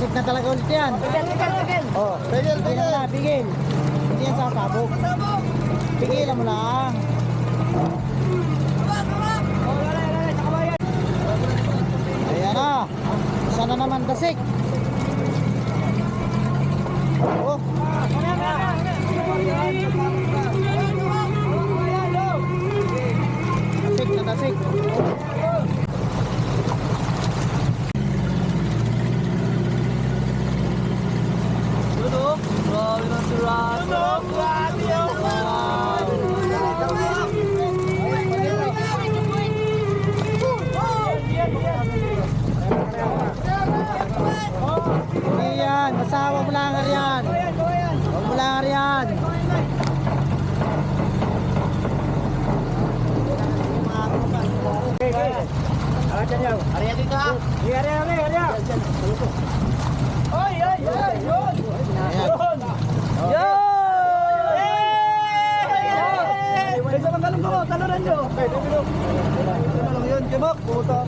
Tasik na talaga ulit yan. Bigel. Oh, bigil na, bigil. Hindi yan sasabog. Pigilan mo lang. Ayan na. Isa na naman tasik. Oh. Tasik na tasik. Tunog. Grabe ng surado. Tunog. Grabe. Ayan, basta huwag mo lang yan. Huwag mo lang yan. Area dito ha. Area. Oy. Yun. Ayan. Ay, sa mga ko, talunan nyo. Yun, kibok. Puto.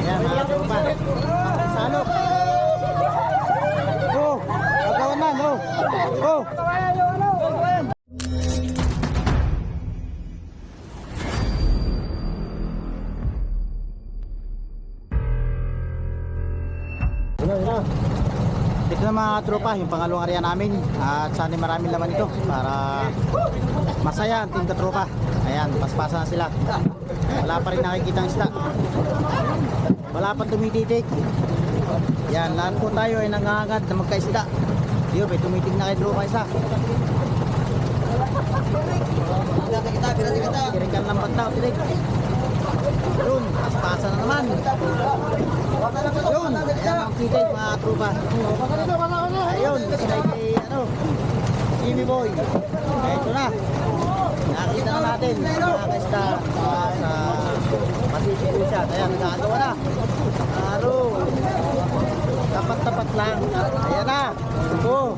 Ayan, mga tropa. Salok. Oh, agawan man, oh. Oh. Ito na mga tropa, yung pangalawang area namin. At sana maraming laman ito para masaya ang team katropa. Ayan, paspasa na sila. Wala pa rin nakikita ang isda. Wala pa tumititik. Yan, lahat po tayo ay nangangad na magkaisda. Yun, may tumitig na kay tropa isa. Kirikan ng bata, tirik. Yun, paspasa na naman. Yun, ayan ang titik mga tropa. Ayun, sila kay Jimmy Boy. Ito na. Nakita na natin nakakaista sa Pacific Ocean. Ayan, nagagawa na. Tapat-tapat lang. Ayan na. Oh,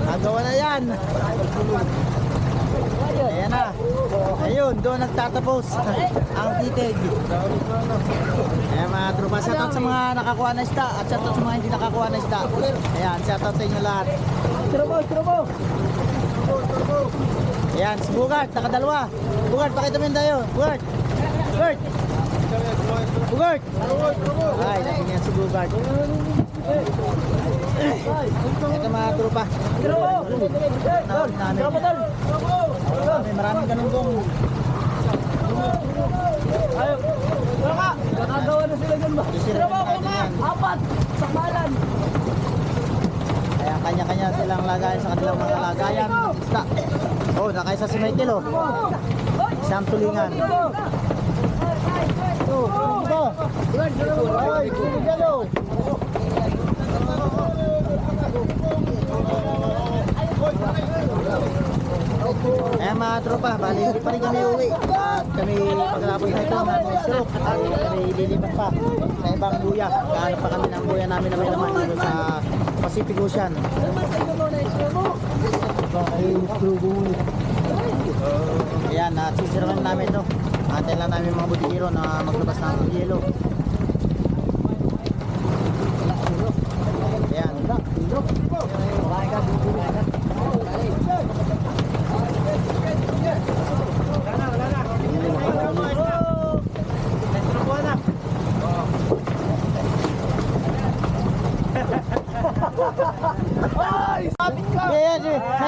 nagawa na yan. Ayan na. Ayun, doon nagtatapos ang titig. Ayan mga tropa, shoutout sa mga nakakuha na isda at shoutout sa mga hindi nakakuha na isda. Ayan, shoutout sa inyo lahat. Turbo. Ayan, si Bugart, nakadalawa. Bugart, pakita mo yun tayo. Bugart. Ay, lagyan niya si Bugart. Ito mga tropa. Maraming ganunggong. Ayaw. Wala ka. Nakagawa na sila dyan ba? Apat. Sakmalan. Kaya kanya-kanya silang lagay sa kanilang mga lagayan. Basta. Oh, nakaisa si Michael, oh. Isang tulingan. Ayan mga tropa, bali hindi pa rin kami uwi. At kami pagkatapos na ito ng sirok. At kami lilipat pa sa ibang buya. Kaano pa kami ng buya namin na may laman dito sa Pacific Ocean. Ayan, at sisirakan namin ito. Antay lang namin mga butikiro na maglabas ng yelo. Ayan.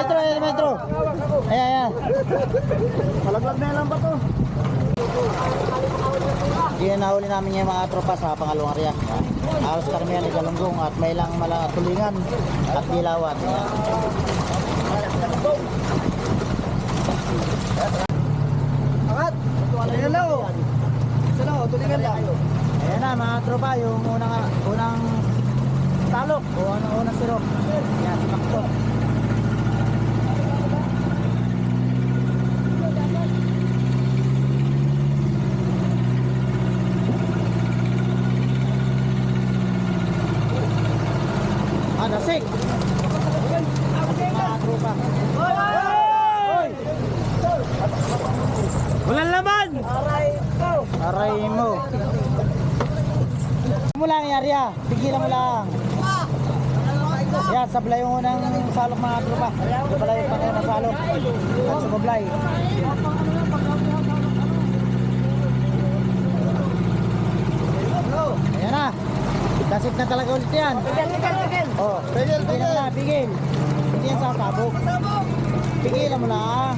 Ayan, metro. Ayan. Malaglag na lang ba to? Diyan nahuli namin yung mga tropa sa pangalawang area. Halos karamihan ay galunggong at may lang tulingan at dilawan. Angat! Tulingan lang o. Isa lang o, tulingan lang. Ayan na mga tropa, yung unang talok o unang sirok. Ayan, si Pakto. Dasik. Mga tropa. Walang laman! Aray mo. Mo lang Arya, pigilan mo lang. Yan, sablay yung unang salok mga tropa. Sablay yung pangunang salok. At sumablay. Ayan na. Dasik na talaga ulit yan. Oh, pigil na, pigil. Hindi yan sa tabok. Pigilan mo lang.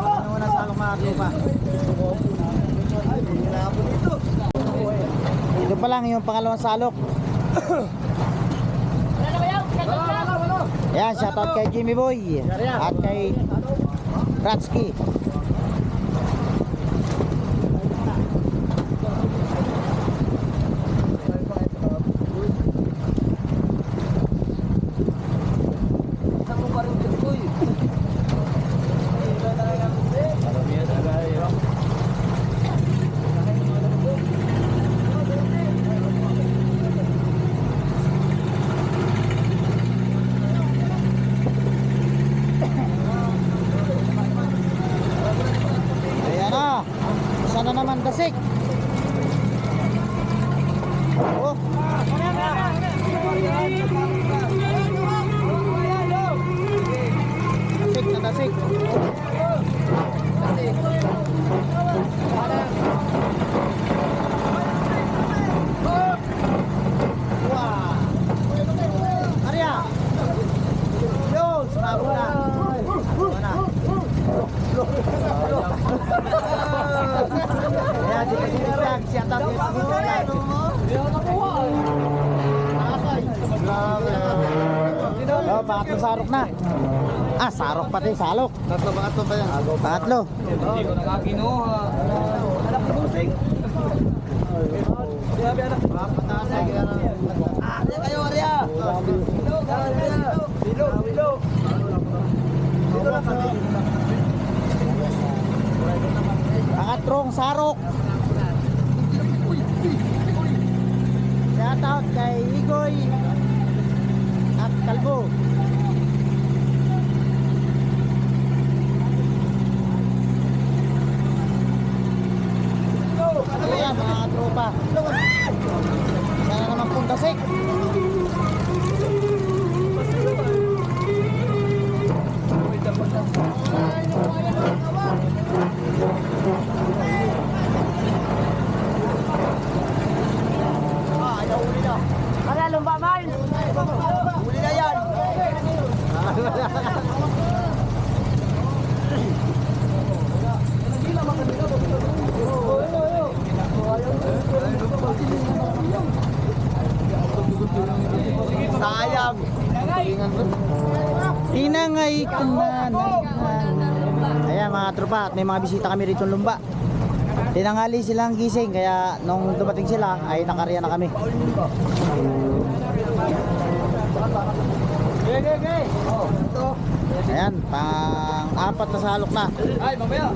Ano na salong mga tropa. Ito pa lang yung pangalawang salok. Yan, shoutout kay Jimmy Boy at kay Ratsky. Ayan na. Isa na naman dasik. Oh. Dasik na dasik. Wah. Arya. Yun, sumabog na. Ayan, dito sinisag. Shoutout kay sinisag. Oh, pangatlong sarok na. Ah, sarok pati, salok. Pangatlo ba yan? Pangatlo. Hindi ko nakakinuha. Kayo, Arya! Silo! Pangatlong sarok. Shoutout kay Igoy at Kalbo. Ayan mga tropa. Sana naman pong dasik. Arya, lumba man! Huli na yan! Sayang! Inangay ko na. Ayan mga tropa, at may mga bisita kami rito ng Lumba. Tinanghali silang gising, kaya nung dumating sila ay nakarya na kami. Ayan, pang-apat na salok na. Ay, mamaya!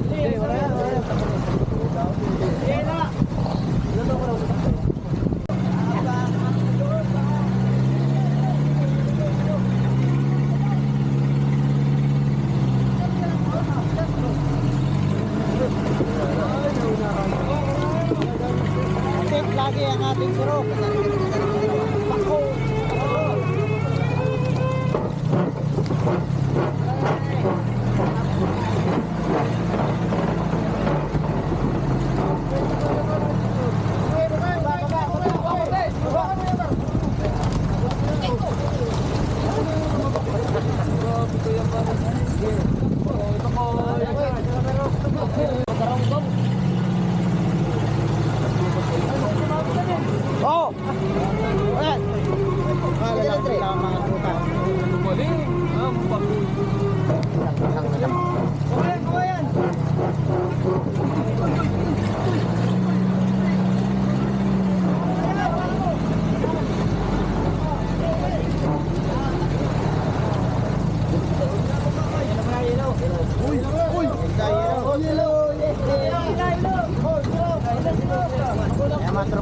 Safe lagi ang ating sirok. Oh! Ayan! Lalaki lang mga tropa. Maling!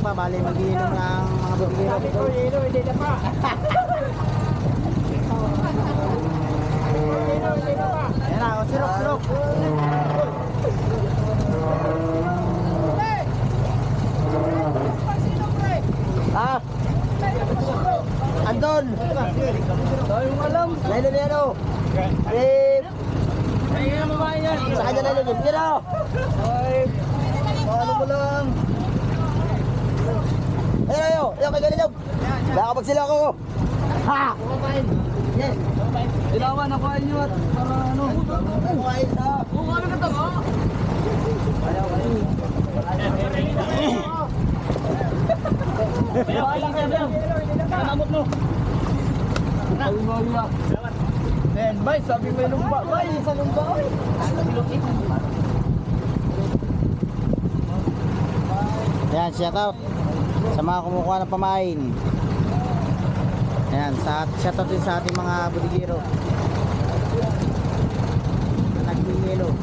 tropa, bali mag-iinom ng mga bubigiro. Hindi na pa. Ayan na, o sirok, sirok. Ah, Andon. Tayo mo alam. Lalo na ano? Ay, nga mamahay yan. Sa kanya lalo yun. Kira! Ay, Ano mo lang? Ayun, ayun. Ayun, may ganilog. Nakakapag sila ako. Ha! Yes. ilawan ako inyo at para ano. Kumain sa... Kung ano ka tama? Bahala ka yan. Kanamot mo. Ay, Maria. Ben, bay, sabi mo yung lumba. Bay, sa lumba. Ayan, shout out sa mga kumukuha ng pamain. Ayan, shout out din sa ating mga budigiro na nagbibilo.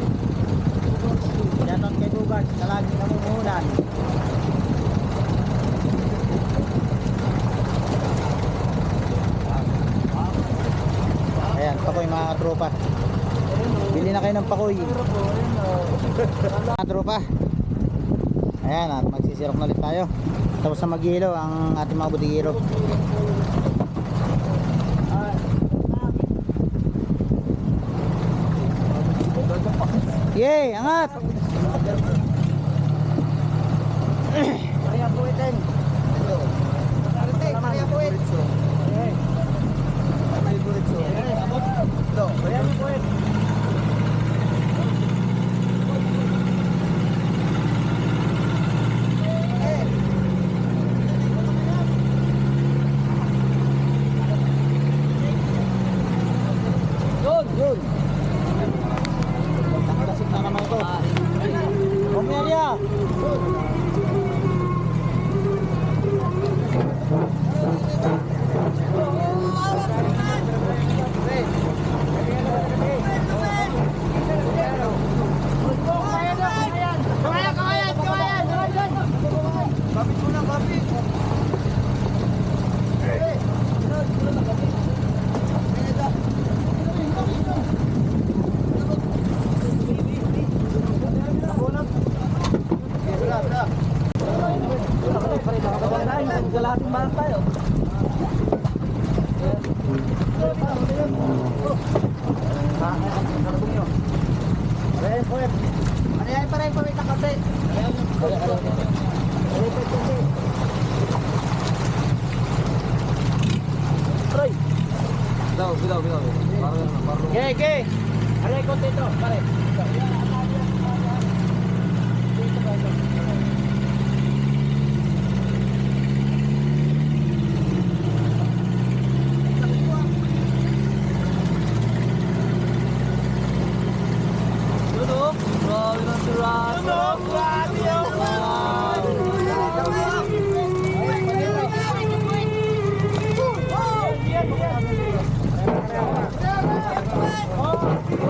Shout out kay Bugard na laging namumuhunan. Ayan, pakoy mga tropa. Bili na kayo ng pakoy. Mga tropa. Ayan, at magsisirok na ulit tayo. Tapos na maghihilo ang ating mga budigiro. Yay, angat! Kaya po itin. Kaya po it. May buritso. Ito, kaya po it. Yun! Nakakasip na naman ito. Pumerya! Kalahating mahal tayo. Ano yan pa rin pamita kasi? Troy! Bilaw. Okay. Ano yung konti ito? Pare.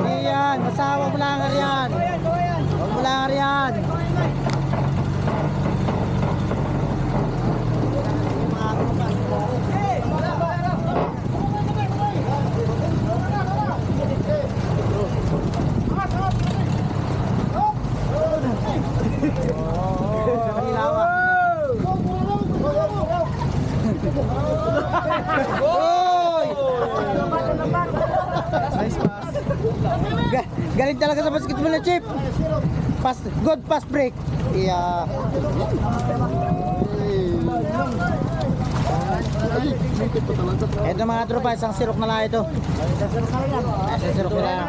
Ayan, masawa mo lang yan. Huwag mo lang yan. Sa kanila. Oy! Nice pass. Galing talaga sa basketball na chip. Good pass break. Yeah. Ito mga tropa, isang sirok na lang ito. Isang sirok na lang.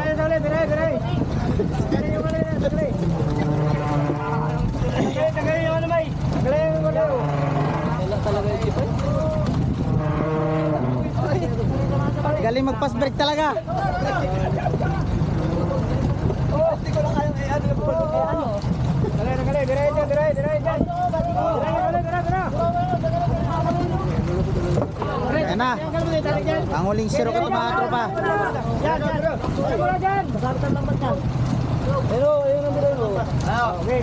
Galing mag-pass break talaga. Ayan na. Ang huling sirok ito mga tropa. Pero, ayun ang bilo. Okay.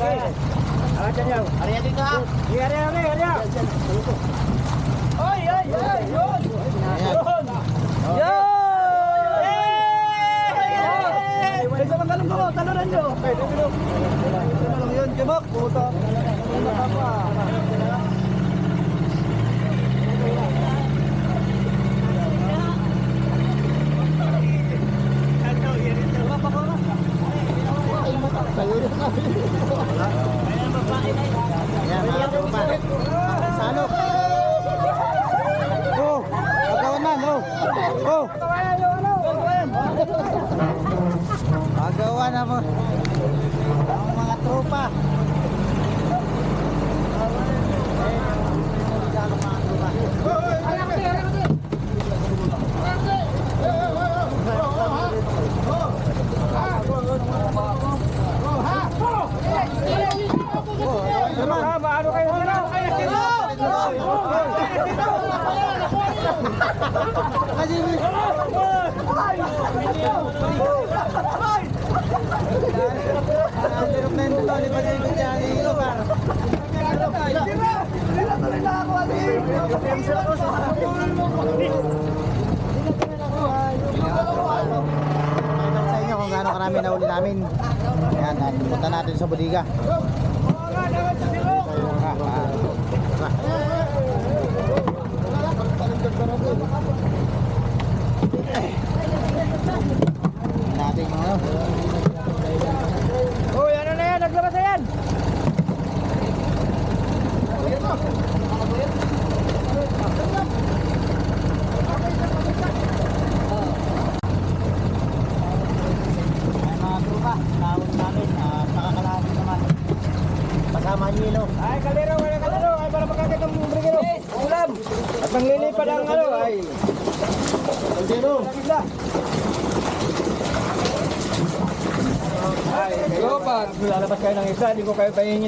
Ayan yan. Ariya dito ha. Ariya. Ay, yun. Ayan. Yun! Ay, sa mga ko, talunan nyo. Ay, ano lang yun, kibok, puta. Ano ka pa? Ayan, mga tropa. Salok. Oh, agawan na, oh. Oh. Agawan na mo. Ang mga tropa. Ano kayo? Sa inyo kung gaano karami na uli namin. Ayan, punta natin sa bodega. Natin ano. Uy, ano na yan? Naglabas na yan! Ay mga tropa, nauli namin. Nakakalapit naman. Kasama ang hilo. Ay, kalero, ay para makakita ng brigero. Ulam! At manglilipad ang ano, ay. Kalero! Ay, kayo pa, lalabas kayo ng isa, di ko kayo pahingin.